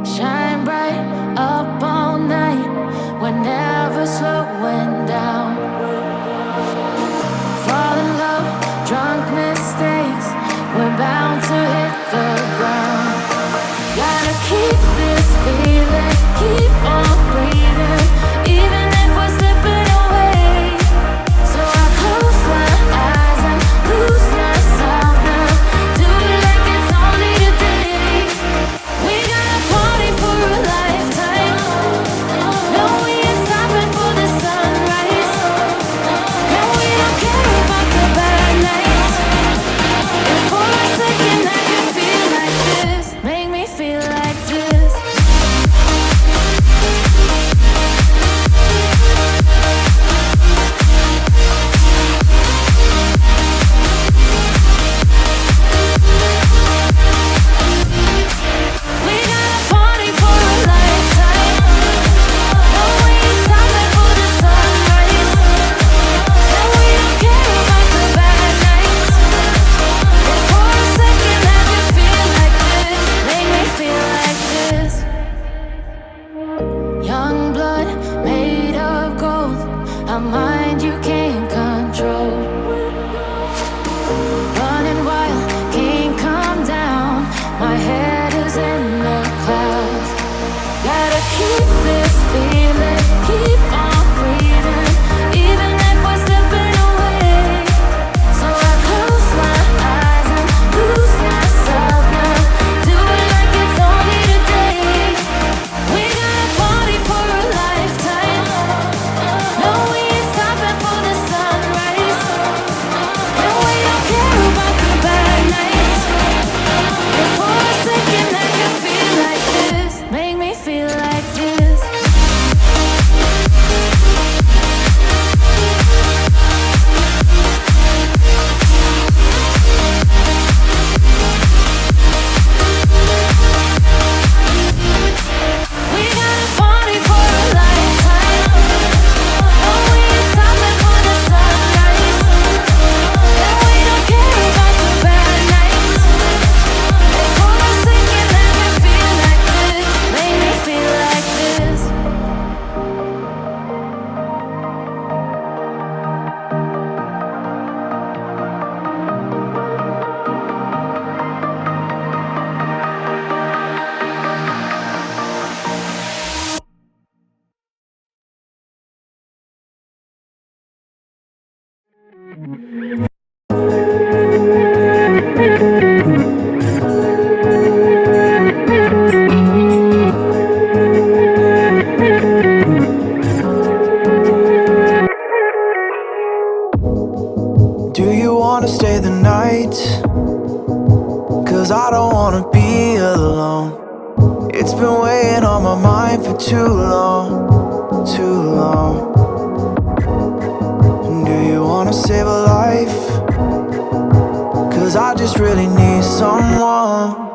Shine bright up all night, we're never slowing down. Fall in love, drunk mistakes, we're bound to hit the ground. Gotta keep this feeling, keep on breathing, even if we're slipping away. So I close my eyes and lose myself now. Do it like it's only today. We got a party for a lifetime. No, we ain't stopping for the sunrise. And we don't care about the bad nights. If for a second I can feel like this, make me feel like this. We got a party for a lifetime. No, we ain't stopping for the sunrise. And we don't care about the bad nights. If for a second I can feel like this, make me feel like this. Young blood made of gold, a mind you can't control. Running wild, can't come down. My head is in the clouds. Gotta keep this feeling, keep on breathing, even if we're slipping away. So I close my eyes and lose myself now. Do it like it's only today. We got a party for a lifetime. No, we ain't stopping for the sunrise. And we don't care about the bad nights. If for a second I can feel like this, make me feel like this. We got a party for a lifetime. No, we ain't stopping for the sunrise. And we don't care about the bad nights. If for a second I can feel like this, make me feel like this. Do you wanna stay the night? 'Cause I don't wanna be alone. It's been weighing on my mind for too long, too long. Do you wanna save a life? 'Cause I just really need someone